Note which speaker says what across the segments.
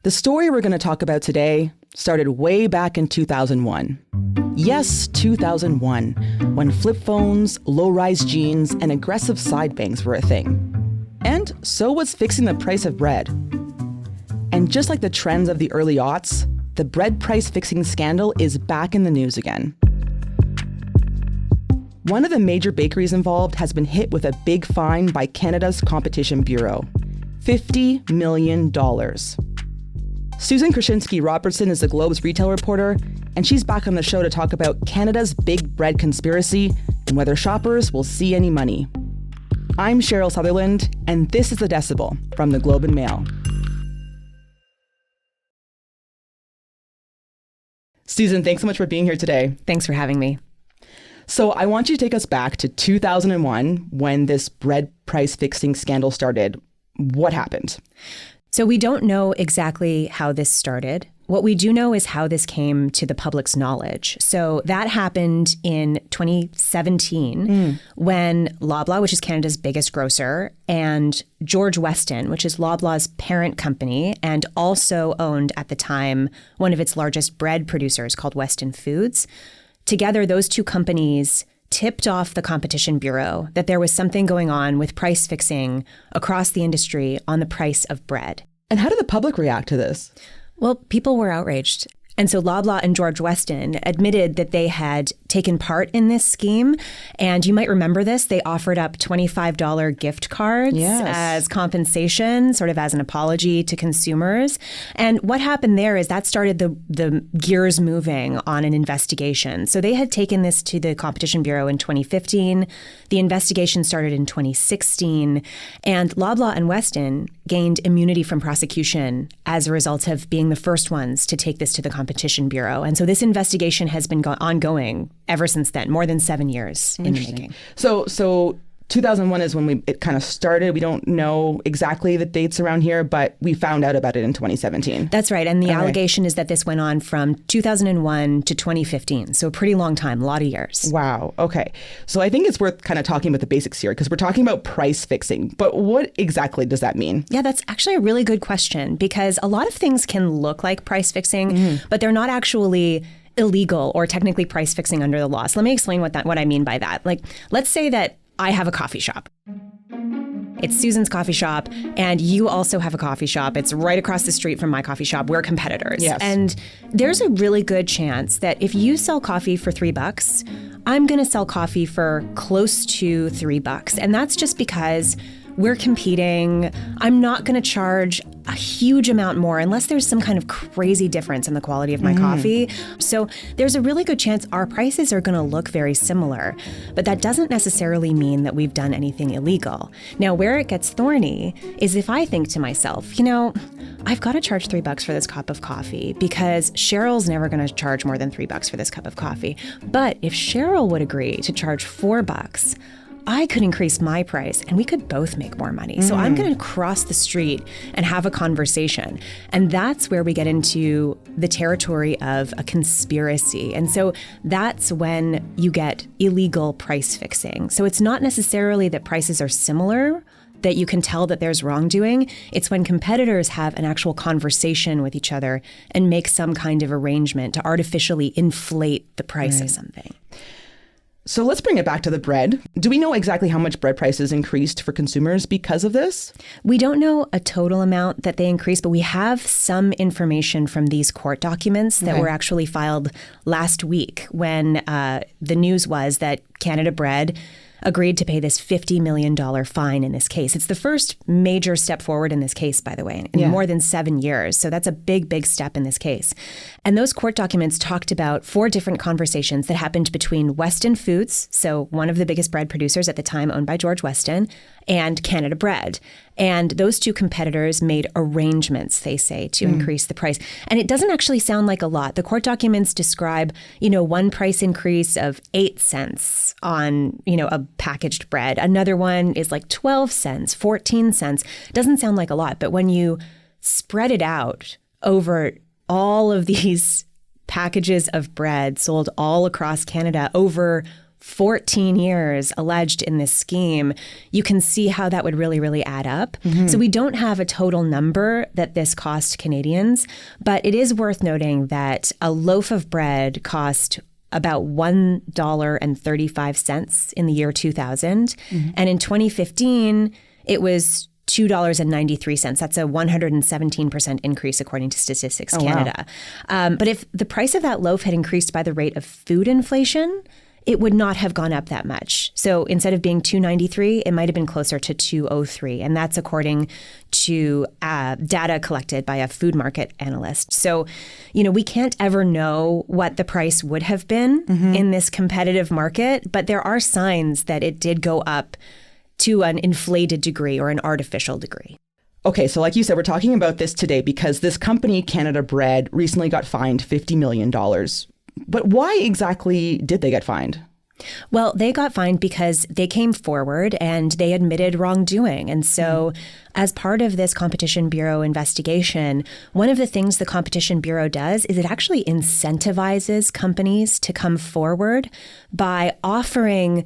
Speaker 1: The story we're going to talk about today started way back in 2001. Yes, 2001, when flip phones, low-rise jeans, and aggressive side bangs were a thing. And so was fixing the price of bread. And just like the trends of the early aughts, the bread price fixing scandal is back in the news again. One of the major bakeries involved has been hit with a big fine by Canada's Competition Bureau, $50 million. Susan Krashinsky Robertson is the Globe's retail reporter, and she's back on the show to talk about Canada's big bread conspiracy and whether shoppers will see any money. I'm Cheryl Sutherland, and this is The Decibel from the Globe and Mail. Susan, thanks so much for being here today.
Speaker 2: Thanks for having me.
Speaker 1: So I want you to take us back to 2001 when this bread price fixing scandal started. What happened?
Speaker 2: So we don't know exactly how this started. What we do know is how this came to the public's knowledge. So that happened in 2017 when Loblaw, which is Canada's biggest grocer, and George Weston, which is Loblaw's parent company and also owned at the time one of its largest bread producers called Weston Foods. Together, those two companies tipped off the Competition Bureau that there was something going on with price fixing across the industry on the price of bread.
Speaker 1: And how did the public react to this?
Speaker 2: Well, people were outraged. And so Loblaw and George Weston admitted that they had taken part in this scheme. And you might remember this. They offered up $25 gift cards as compensation, sort of as an apology to consumers. And what happened there is that started the gears moving on an investigation. So they had taken this to the Competition Bureau in 2015. The investigation started in 2016. And Loblaw and Weston gained immunity from prosecution as a result of being the first ones to take this to the Competition Bureau. And so this investigation has been ongoing ever since then, more than 7 years in the making.
Speaker 1: So 2001 is when it kind of started. We don't know exactly the dates around here, but we found out about it in 2017.
Speaker 2: That's right. And the allegation is that this went on from 2001 to 2015. So a pretty long time, a lot of years.
Speaker 1: Wow. Okay. So I think it's worth kind of talking about the basics here because we're talking about price fixing. But what exactly does that mean?
Speaker 2: Yeah, that's actually a really good question because a lot of things can look like price fixing, but they're not actually illegal or technically price fixing under the law. So let me explain what I mean by that. Like, let's say that I have a coffee shop. It's Susan's coffee shop, and you also have a coffee shop. It's right across the street from my coffee shop. We're competitors.
Speaker 1: Yes.
Speaker 2: And there's a really good chance that if you sell coffee for $3, I'm going to sell coffee for close to $3. And that's just because we're competing. I'm not going to charge a huge amount more unless there's some kind of crazy difference in the quality of my coffee. So there's a really good chance our prices are going to look very similar. But that doesn't necessarily mean that we've done anything illegal. Now, where it gets thorny is if I think to myself, I've got to charge $3 for this cup of coffee because Cheryl's never going to charge more than $3 for this cup of coffee. But if Cheryl would agree to charge $4, I could increase my price and we could both make more money. So I'm going to cross the street and have a conversation. And that's where we get into the territory of a conspiracy. And so that's when you get illegal price fixing. So it's not necessarily that prices are similar, that you can tell that there's wrongdoing. It's when competitors have an actual conversation with each other and make some kind of arrangement to artificially inflate the price of something.
Speaker 1: So let's bring it back to the bread. Do we know exactly how much bread prices increased for consumers because of this?
Speaker 2: We don't know a total amount that they increased, but we have some information from these court documents that were actually filed last week when the news was that Canada Bread agreed to pay this $50 million fine in this case. It's the first major step forward in this case, by the way, in more than 7 years. So that's a big, big step in this case. And those court documents talked about 4 different conversations that happened between Weston Foods, so one of the biggest bread producers at the time owned by George Weston, and Canada Bread. And those two competitors made arrangements, they say, to increase the price. And it doesn't actually sound like a lot. The court documents describe, one price increase of 8 cents on, a packaged bread. Another one is like 12 cents, 14 cents. Doesn't sound like a lot. But when you spread it out over all of these packages of bread sold all across Canada over 14 years alleged in this scheme, you can see how that would really, really add up. So we don't have a total number that this cost Canadians, but it is worth noting that a loaf of bread cost about $1.35 in the year 2000. And in 2015, it was $2.93. That's a 117% increase, according to Statistics Canada. Wow. But if the price of that loaf had increased by the rate of food inflation, it would not have gone up that much. So instead of being $2.93, it might have been closer to $2.03. And that's according to data collected by a food market analyst. So, we can't ever know what the price would have been in this competitive market, but there are signs that it did go up to an inflated degree or an artificial degree.
Speaker 1: Okay, so like you said, we're talking about this today because this company, Canada Bread, recently got fined $50 million. But why exactly did they get fined?
Speaker 2: Well, they got fined because they came forward and they admitted wrongdoing. And so as part of this Competition Bureau investigation, one of the things the Competition Bureau does is it actually incentivizes companies to come forward by offering,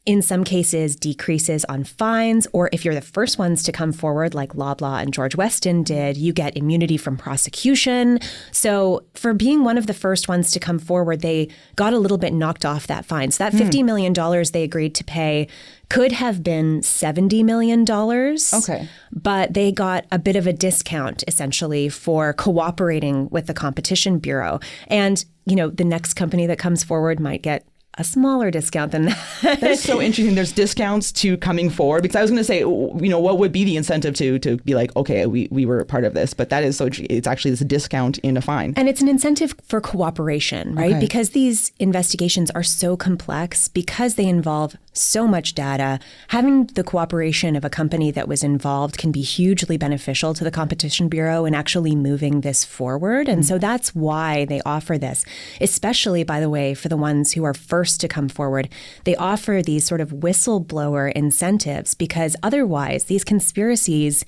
Speaker 2: in some cases, decreases on fines, or if you're the first ones to come forward, like Loblaw and George Weston did, you get immunity from prosecution. So for being one of the first ones to come forward, they got a little bit knocked off that fine. So that $50 million they agreed to pay could have been $70 million.
Speaker 1: Okay.
Speaker 2: But they got a bit of a discount, essentially, for cooperating with the Competition Bureau. And, the next company that comes forward might get a smaller discount than that.
Speaker 1: That is so interesting. There's discounts to coming forward, because I was going to say, what would be the incentive to be like, okay, we were part of this, but that is so, it's actually this discount in a fine.
Speaker 2: And it's an incentive for cooperation, right?
Speaker 1: Okay.
Speaker 2: Because these investigations are so complex, because they involve so much data, having the cooperation of a company that was involved can be hugely beneficial to the Competition Bureau in actually moving this forward. And so that's why they offer this, especially, by the way, for the ones who are first to come forward. They offer these sort of whistleblower incentives, because otherwise these conspiracies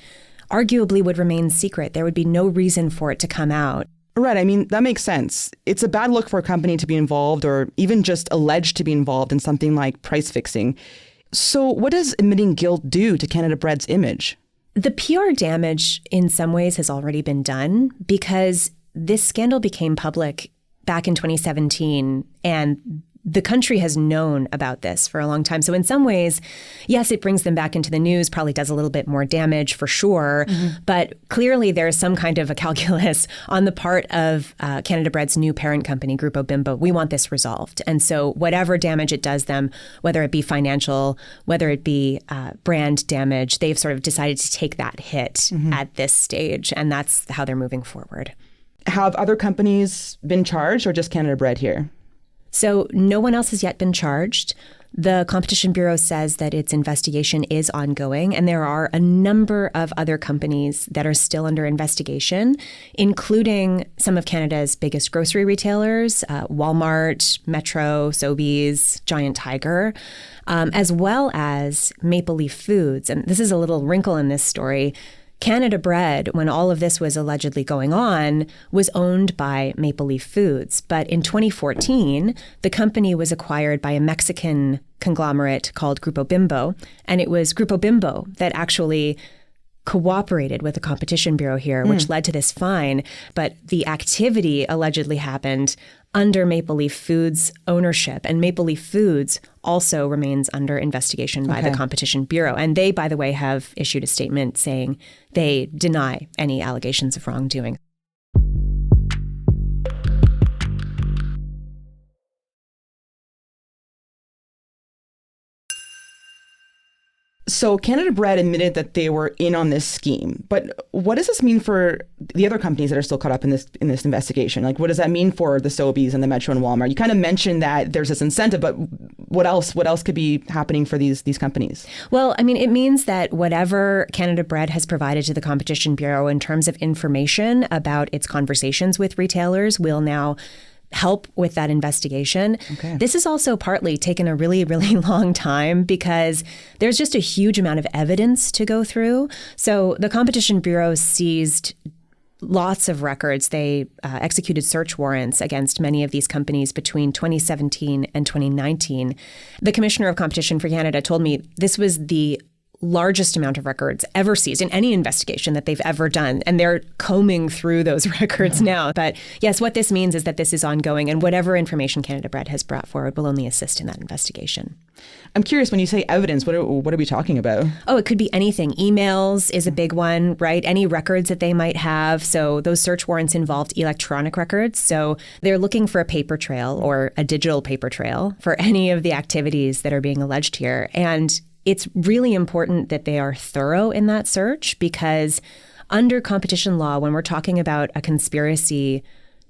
Speaker 2: arguably would remain secret. There would be no reason for it to come out.
Speaker 1: Right. I mean, that makes sense. It's a bad look for a company to be involved, or even just alleged to be involved in something like price fixing. So what does admitting guilt do to Canada Bread's image?
Speaker 2: The PR damage in some ways has already been done, because this scandal became public back in 2017, and the country has known about this for a long time. So in some ways, yes, it brings them back into the news, probably does a little bit more damage for sure. But clearly there's some kind of a calculus on the part of Canada Bread's new parent company, Grupo Bimbo. We want this resolved. And so whatever damage it does them, whether it be financial, whether it be brand damage, they've sort of decided to take that hit at this stage. And that's how they're moving forward.
Speaker 1: Have other companies been charged, or just Canada Bread here?
Speaker 2: So no one else has yet been charged. The Competition Bureau says that its investigation is ongoing, and there are a number of other companies that are still under investigation, including some of Canada's biggest grocery retailers, Walmart, Metro, Sobeys, Giant Tiger, as well as Maple Leaf Foods. And this is a little wrinkle in this story. Canada Bread, when all of this was allegedly going on, was owned by Maple Leaf Foods. But in 2014, the company was acquired by a Mexican conglomerate called Grupo Bimbo. And it was Grupo Bimbo that actually cooperated with the Competition Bureau here, which led to this fine. But the activity allegedly happened under Maple Leaf Foods ownership. And Maple Leaf Foods also remains under investigation by the Competition Bureau. And they, by the way, have issued a statement saying they deny any allegations of wrongdoing.
Speaker 1: So Canada Bread admitted that they were in on this scheme, but what does this mean for the other companies that are still caught up in this investigation? Like, what does that mean for the Sobeys and the Metro and Walmart? You kind of mentioned that there's this incentive, but what else? What else could be happening for these companies?
Speaker 2: Well, I mean, it means that whatever Canada Bread has provided to the Competition Bureau in terms of information about its conversations with retailers will now help with that investigation.
Speaker 1: Okay.
Speaker 2: This has also partly taken a really, really long time because there's just a huge amount of evidence to go through. So the Competition Bureau seized lots of records. They executed search warrants against many of these companies between 2017 and 2019. The Commissioner of Competition for Canada told me this was the largest amount of records ever seized in any investigation that they've ever done. And they're combing through those records now. But yes, what this means is that this is ongoing, and whatever information Canada Bread has brought forward will only assist in that investigation.
Speaker 1: I'm curious, when you say evidence, what are we talking about?
Speaker 2: Oh, it could be anything. Emails is a big one, right? Any records that they might have. So those search warrants involved electronic records. So they're looking for a paper trail or a digital paper trail for any of the activities that are being alleged here. And it's really important that they are thorough in that search, because under competition law, when we're talking about a conspiracy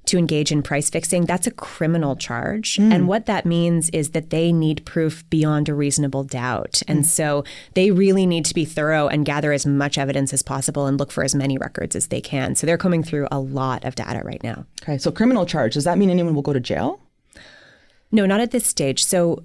Speaker 2: to engage in price fixing, that's a criminal charge. And what that means is that they need proof beyond a reasonable doubt. And so they really need to be thorough and gather as much evidence as possible and look for as many records as they can. So they're combing through a lot of data right now.
Speaker 1: Okay, so criminal charge, does that mean anyone will go to jail?
Speaker 2: No, not at this stage. So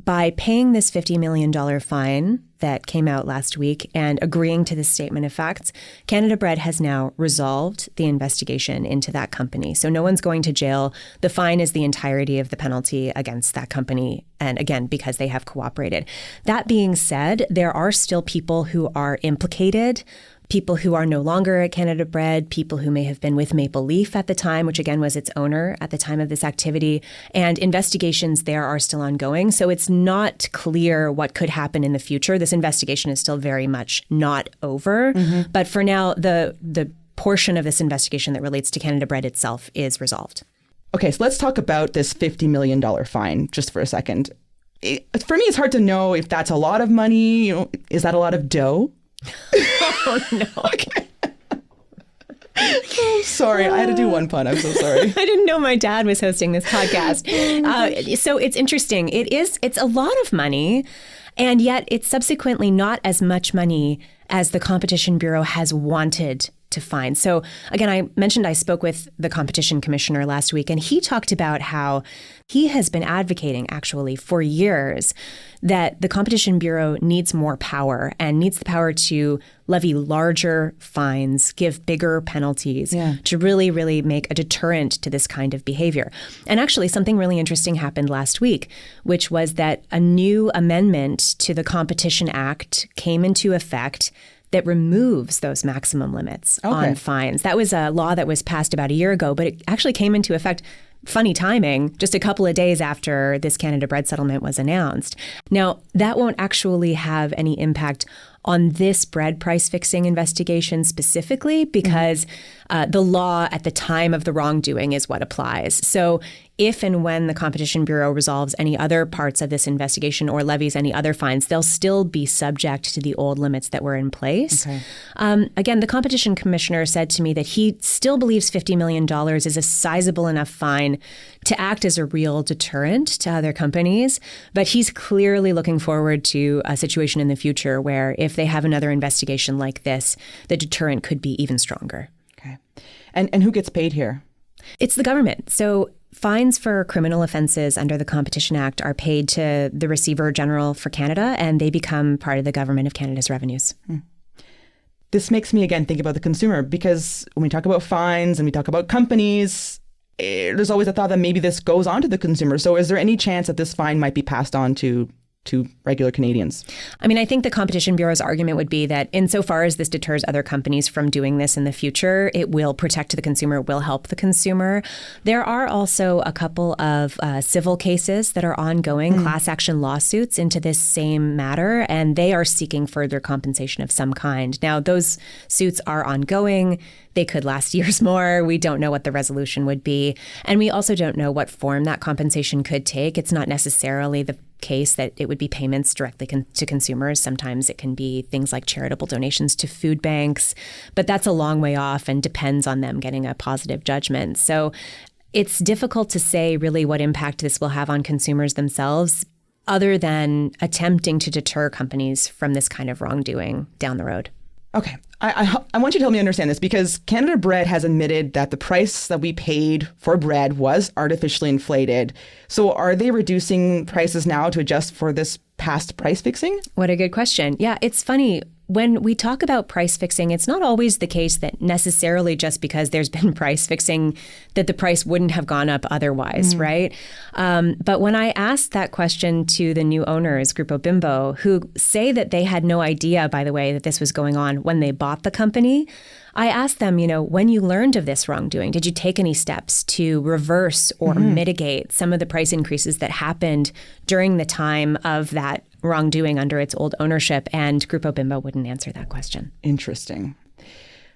Speaker 2: by paying this $50 million fine that came out last week and agreeing to this statement of facts, Canada Bread has now resolved the investigation into that company. So no one's going to jail. The fine is the entirety of the penalty against that company. And again, because they have cooperated. That being said, there are still people who are implicated, people who are no longer at Canada Bread, people who may have been with Maple Leaf at the time, which again was its owner at the time of this activity. And investigations there are still ongoing. So it's not clear what could happen in the future. This investigation is still very much not over. But for now, the portion of this investigation that relates to Canada Bread itself is resolved.
Speaker 1: Okay, so let's talk about this $50 million fine just for a second. For me, it's hard to know if that's a lot of money. Is that a lot of dough?
Speaker 2: Oh, no.
Speaker 1: Okay. Oh, sorry, I had to do one pun. I'm so sorry.
Speaker 2: I didn't know my dad was hosting this podcast. So it's interesting. It's a lot of money, and yet it's subsequently not as much money as the Competition Bureau has wanted to fine. So again, I mentioned I spoke with the competition commissioner last week, and he talked about how he has been advocating actually for years that the Competition Bureau needs more power and needs the power to levy larger fines, give bigger penalties to really, really make a deterrent to this kind of behavior. And actually, something really interesting happened last week, which was that a new amendment to the Competition Act came into effect that removes those maximum limits on fines. That was a law that was passed about a year ago, but it actually came into effect, funny timing, just a couple of days after this Canada Bread settlement was announced. Now, that won't actually have any impact on this bread price fixing investigation specifically, because the law at the time of the wrongdoing is what applies. So if and when the Competition Bureau resolves any other parts of this investigation or levies any other fines, they'll still be subject to the old limits that were in place. Again, the competition commissioner said to me that he still believes $50 million is a sizable enough fine to act as a real deterrent to other companies. But he's clearly looking forward to a situation in the future where if they have another investigation like this, the deterrent could be even stronger.
Speaker 1: Okay. And who gets paid here?
Speaker 2: It's the government. So fines for criminal offenses under the Competition Act are paid to the Receiver General for Canada, and they become part of the Government of Canada's revenues.
Speaker 1: This makes me again think about the consumer, because when we talk about fines and we talk about companies, there's always a thought that maybe this goes on to the consumer. So is there any chance that this fine might be passed on to regular Canadians?
Speaker 2: I mean, I think the Competition Bureau's argument would be that insofar as this deters other companies from doing this in the future, it will protect the consumer, it will help the consumer. There are also a couple of civil cases that are ongoing, class action lawsuits into this same matter, and they are seeking further compensation of some kind. Now, those suits are ongoing. They could last years more. We don't know what the resolution would be. And we also don't know what form that compensation could take. It's not necessarily the case that it would be payments directly to consumers. Sometimes it can be things like charitable donations to food banks, but that's a long way off and depends on them getting a positive judgment. So it's difficult to say really what impact this will have on consumers themselves, other than attempting to deter companies from this kind of wrongdoing down the road.
Speaker 1: Okay. I want you to help me understand this, because Canada Bread has admitted that the price that we paid for bread was artificially inflated. So are they reducing prices now to adjust for this past price fixing?
Speaker 2: What a good question. Yeah, it's funny. when we talk about price fixing, it's not always the case that necessarily just because there's been price fixing that the price wouldn't have gone up otherwise, right? But when I asked that question to the new owners, Grupo Bimbo, who say that they had no idea, by the way, that this was going on when they bought the company, I asked them, when you learned of this wrongdoing, did you take any steps to reverse or mitigate some of the price increases that happened during the time of that wrongdoing under its old ownership? And Grupo Bimbo wouldn't answer that question.
Speaker 1: Interesting.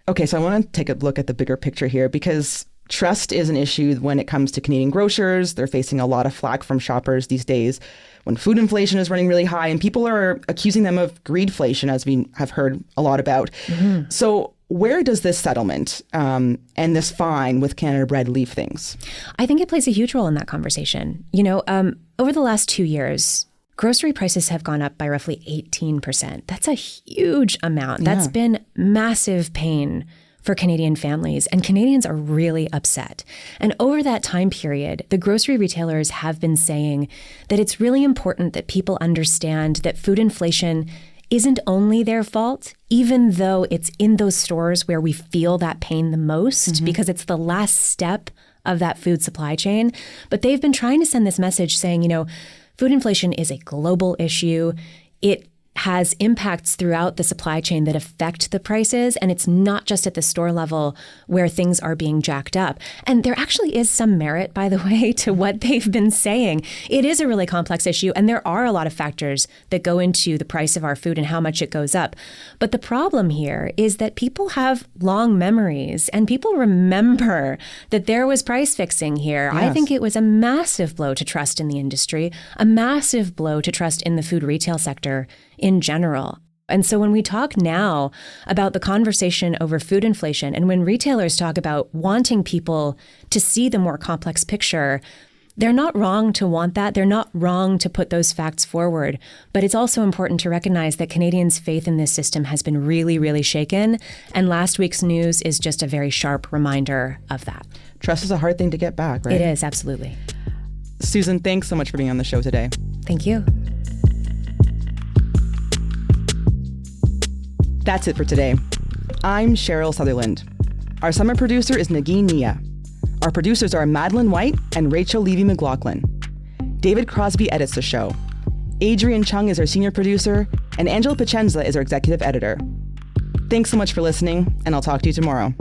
Speaker 1: Okay, so I want to take a look at the bigger picture here, because trust is an issue when it comes to Canadian grocers. They're facing a lot of flack from shoppers these days when food inflation is running really high and people are accusing them of greedflation, as we have heard a lot about. So where does this settlement and this fine with Canada Bread leave things? I
Speaker 2: think it plays a huge role in that conversation. Over the last 2 years, grocery prices have gone up by roughly 18%. That's a huge amount. That's been massive pain for Canadian families, and Canadians are really upset. And over that time period, the grocery retailers have been saying that it's really important that people understand that food inflation isn't only their fault, even though it's in those stores where we feel that pain the most, because it's the last step of that food supply chain. But they've been trying to send this message saying, food inflation is a global issue. It has impacts throughout the supply chain that affect the prices, and it's not just at the store level where things are being jacked up. And there actually is some merit, by the way, to what they've been saying. It is a really complex issue, and there are a lot of factors that go into the price of our food and how much it goes up. But the problem here is that people have long memories, and people remember that there was price fixing here. Yes. I think it was a massive blow to trust in the industry, a massive blow to trust in the food retail sector in general. And so when we talk now about the conversation over food inflation, and when retailers talk about wanting people to see the more complex picture, they're not wrong to want that. They're not wrong to put those facts forward. But it's also important to recognize that Canadians' faith in this system has been really, really shaken. And last week's news is just a very sharp reminder of that.
Speaker 1: Trust is a hard thing to get back, right?
Speaker 2: It is, absolutely.
Speaker 1: Susan, thanks so much for being on the show today.
Speaker 2: Thank you.
Speaker 1: That's it for today. I'm Cheryl Sutherland. Our summer producer is Nagin Nia. Our producers are Madeline White and Rachel Levy-McLaughlin. David Crosby edits the show. Adrian Chung is our senior producer, and Angela Pacenza is our executive editor. Thanks so much for listening, and I'll talk to you tomorrow.